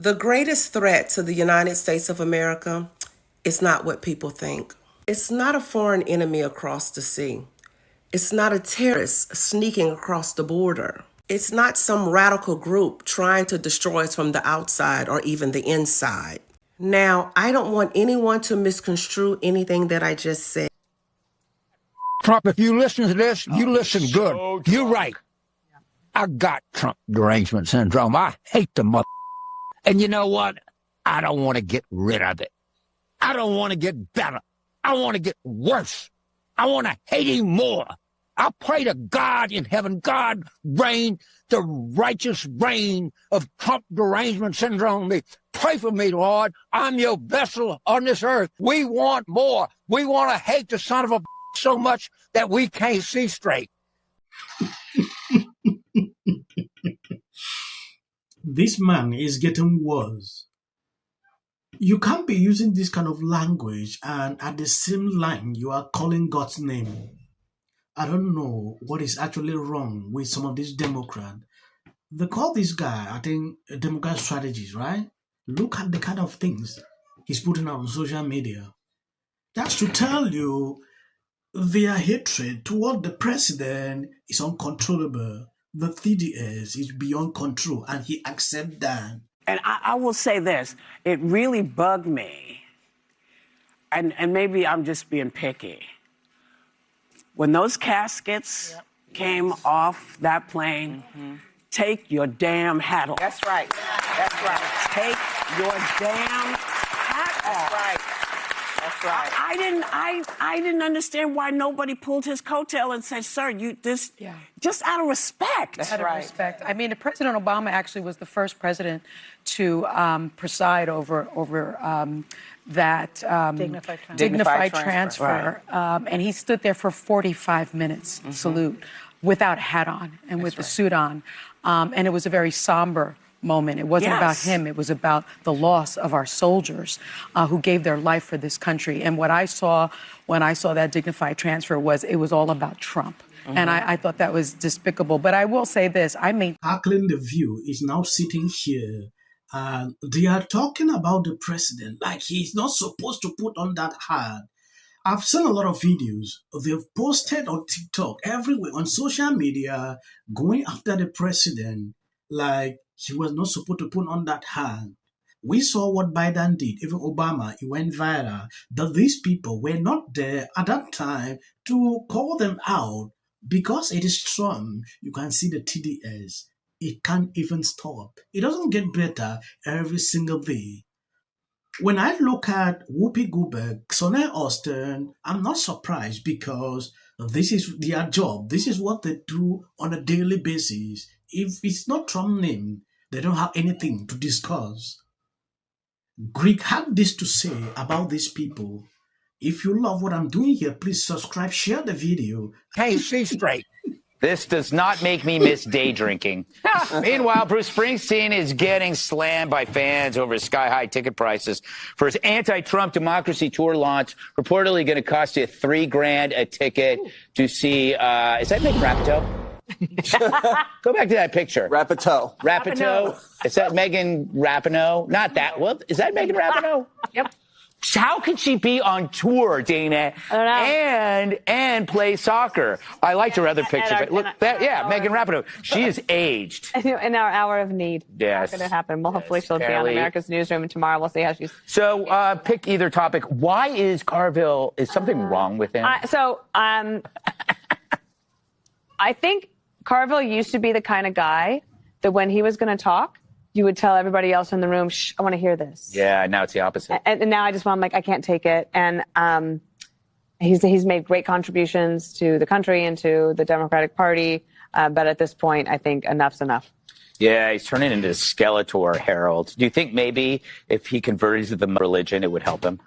The greatest threat to the United States of America is not what people think. It's not a foreign enemy across the sea. It's not a terrorist sneaking across the border. It's not some radical group trying to destroy us from the outside or even the inside. Now, I don't want anyone to misconstrue anything that I just said. Trump, if you listen to this, you listen good. so You're drunk. right. I got Trump derangement syndrome. I hate the mother. And you know what? I don't want to get rid of it. I don't want to get better. I want to get worse. I want to hate him more. I pray to God in heaven, God reign the righteous reign of Trump derangement syndrome. Pray for me, Lord. I'm your vessel on this earth. We want more. We want to hate the son of a so much that we can't see straight. This man is getting worse. You can't be using this kind of language and at the same line you are calling God's name. I don't know what is actually wrong with some of these Democrats. They call this guy, I think, a Democrat strategist, right? Look at the kind of things he's putting out on social media. That's to tell you their hatred toward the president is uncontrollable. The TDS is beyond control, and he accepts that. And I will say this, it really bugged me, and maybe I'm just being picky. When those caskets came off that plane, take your damn hat off. That's right. That's right. Take your damn hat off. That's right. That's right. I didn't understand why nobody pulled his coattail and said, "Sir, you just out of respect." That's Out of right. respect. I mean, President Obama actually was the first president to preside over that dignified transfer. And he stood there for 45 minutes, salute, without hat on and with the suit on. And it was a very somber moment. It wasn't about him. It was about the loss of our soldiers who gave their life for this country. And what I saw when I saw that dignified transfer was it was all about Trump. And I thought that was despicable. But I will say this. Tackling the View is now sitting here and they are talking about the president like he's not supposed to put on that hat. I've seen a lot of videos they've posted on TikTok, everywhere, on social media, going after the president like he was not supposed to put on that hat. We saw what Biden did, even Obama, it went viral, that these people were not there at that time to call them out because it is Trump. You can see the TDS. It can't even stop. It doesn't get better every single day. When I look at Whoopi Goldberg, Sonny Austin, I'm not surprised because this is their job. This is what they do on a daily basis. If it's not Trump's name, they don't have anything to discuss. Greek had this to say about these people. If you love what I'm doing here, please subscribe, share the video. Can't see straight. This does not make me miss day drinking. Meanwhile, Bruce Springsteen is getting slammed by fans over his sky-high ticket prices for his anti-Trump democracy tour launch, reportedly going to cost you $3,000 a ticket to see, is that Megan Rapinoe? Go back to that picture. Rapinoe. Rapinoe? Is that Megan Rapinoe? Not that. Well, is that Megan Rapinoe? Yep. How could she be on tour, Dana, and play soccer? I liked her other picture, but look, Megan Rapinoe. She is aged. In our hour of need. Yes. That's going to happen. Well, hopefully she'll be on America's Newsroom, and tomorrow we'll see how she's. So pick either topic. Why is Carville, is something wrong with him? I think Carville used to be the kind of guy that when he was going to talk, you would tell everybody else in the room, shh, I want to hear this. Yeah, now it's the opposite. And now I'm like, I can't take it. And he's made great contributions to the country and to the Democratic Party. But at this point, I think enough's enough. Yeah, he's turning into a Skeletor, Harold. Do you think maybe if he converted to the religion, it would help him?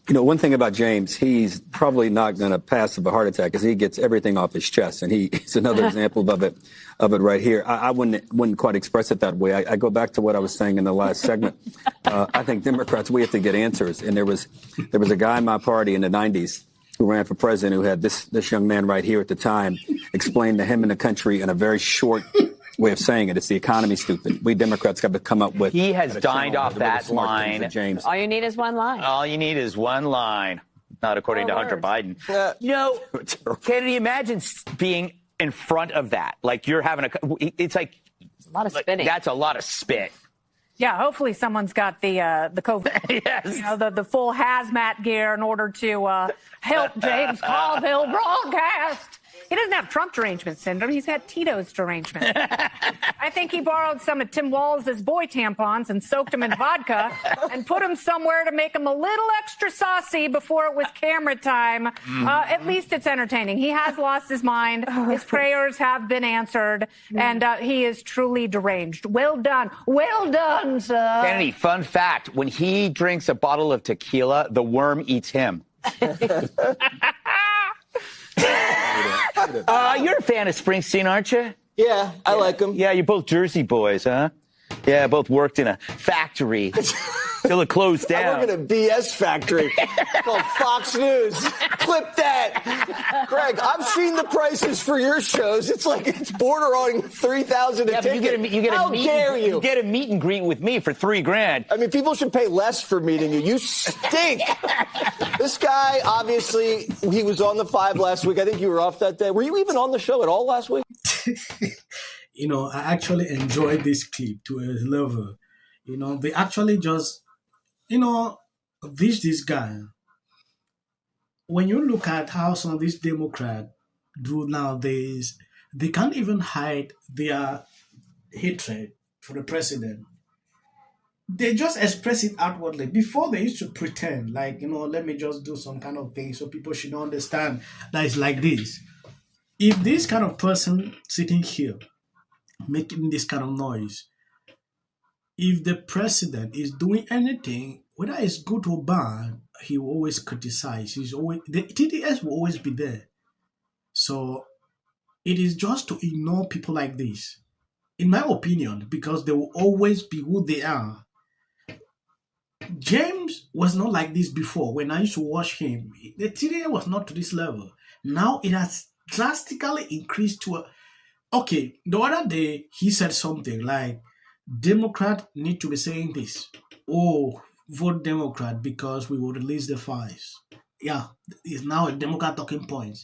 One thing about James, he's probably not going to pass of a heart attack because he gets everything off his chest. And he's another example of it right here. I wouldn't quite express it that way. I go back to what I was saying in the last segment. I think Democrats, we have to get answers. And there was a guy in my party in the 90s who ran for president who had this young man right here at the time explain to him and the country in a very short way of saying it. It's the economy, stupid. We Democrats got to come up with. He has dined off that line. James. All you need is one line. All you need is one line. Not according to Hunter Biden. Can you imagine being in front of that? Like you're having it's like a lot of spitting. That's a lot of spit. Yeah, hopefully someone's got the COVID, yes. the full hazmat gear in order to help James Carville broadcast. He doesn't have Trump derangement syndrome. He's got Tito's derangement. I think he borrowed some of Tim Walz's boy tampons and soaked them in vodka and put them somewhere to make them a little extra saucy before it was camera time. At least it's entertaining. He has lost his mind. His prayers have been answered, and he is truly deranged. Well done. Well done, sir. Kennedy, fun fact. When he drinks a bottle of tequila, the worm eats him. You're a fan of Springsteen, aren't you? Yeah, I like him. Yeah, you're both Jersey boys, huh? Yeah, both worked in a factory till it closed down. I work in a BS factory called Fox News. Clip that. Greg, I've seen the prices for your shows. It's like it's bordering $3,000 a ticket. How dare you? You get a meet and greet with me for $3,000. I mean, people should pay less for meeting you. You stink. This guy, obviously, he was on the 5 last week. I think you were off that day. Were you even on the show at all last week? I actually enjoyed this clip to a level. They actually just, this guy. When you look at how some of these Democrats do nowadays, they can't even hide their hatred for the president. They just express it outwardly. Before, they used to pretend, like, let me just do some kind of thing so people should understand that it's like this. If this kind of person sitting here making this kind of noise, if the president is doing anything, whether it's good or bad, he will always criticize. The TDS will always be there. So it is just to ignore people like this, in my opinion, because they will always be who they are. James was not like this before. When I used to watch him, the TDS was not to this level. Now it has drastically increased to okay, the other day he said something like, Democrats need to be saying this. Oh, vote Democrat because we will release the files. Yeah, it's now a Democrat talking point.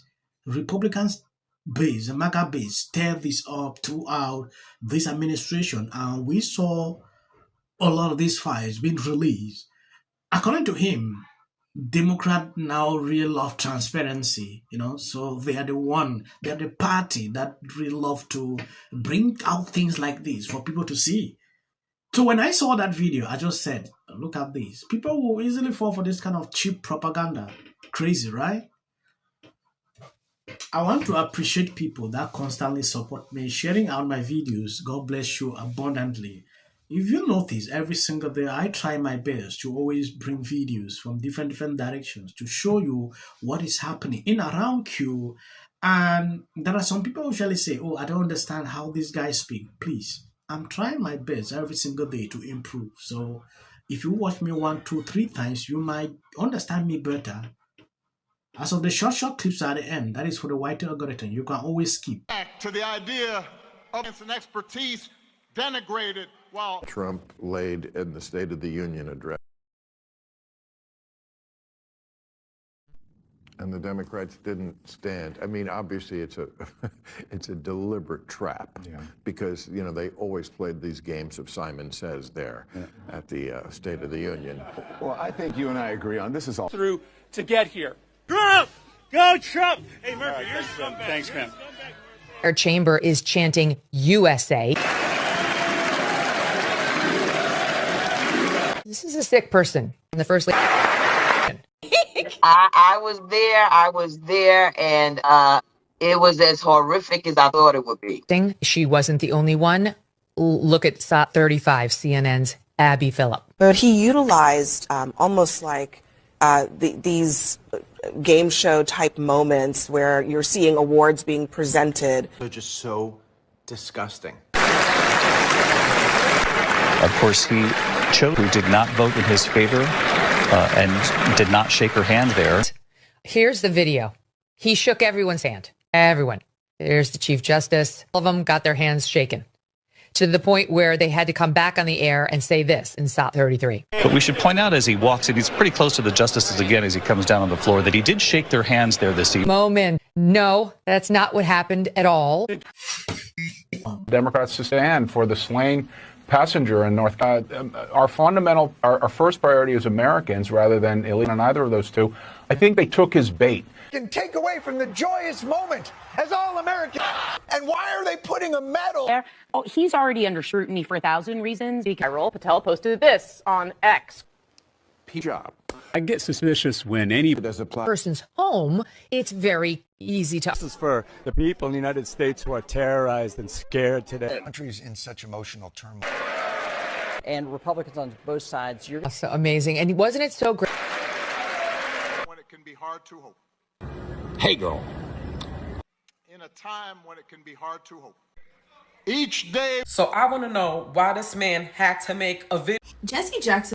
Republicans base, the MAGA base, stir this up throughout this administration, and we saw a lot of these files being released. According to him, Democrats now really love transparency, so they are the party that really love to bring out things like this for people to see. So when I saw that video, I just said, look at this. People will easily fall for this kind of cheap propaganda. Crazy, right? I want to appreciate people that constantly support me, sharing out my videos. God bless you abundantly. If you notice, every single day I try my best to always bring videos from different directions to show you what is happening in around you. And there are some people who usually say, oh, I don't understand how these guys speak. Please, I'm trying my best every single day to improve. So if you watch me 1, 2, 3 times, you might understand me better. As of the short clips at the end, that is for the white algorithm. You can always skip. Back to the idea of an expertise denigrated while Trump laid in the State of the Union address. And the Democrats didn't stand. I mean, obviously, it's a deliberate trap because they always played these games of Simon Says there at the State of the Union. Well, I think you and I agree on this is all through to get here. Trump, go Trump! Hey Murphy, thanks, man. Our chamber is chanting USA. This is a sick person. The first lady. I was there, and it was as horrific as I thought it would be. She wasn't the only one. Look at SOT 35, CNN's Abby Phillip. But he utilized almost like these game show type moments where you're seeing awards being presented. They're just so disgusting. Of course, he chose who did not vote in his favor and did not shake her hand there. Here's the video. He shook everyone's hand. Everyone. There's the Chief Justice. All of them got their hands shaken. to the point where they had to come back on the air and say this in Stop 33. But we should point out as he walks in, he's pretty close to the justices again as he comes down on the floor, that he did shake their hands there this evening. Moment. No, that's not what happened at all. Democrats to stand for the slain passenger in North. Our first priority is Americans rather than illegal on either of those two. I think they took his bait. Can take away from the joyous moment as all Americans. And why are they putting a medal? Oh, he's already under scrutiny for 1,000 reasons. Viral Patel posted this on X. Job. I get suspicious when any person's home, it's very easy to. This is for the people in the United States who are terrorized and scared today. The country's in such emotional turmoil. And Republicans on both sides. You're so amazing. And wasn't it so great? When it can be hard to hope. Hey, girl. In a time when it can be hard to hope. Each day. So I want to know why this man had to make a video. Jesse Jackson.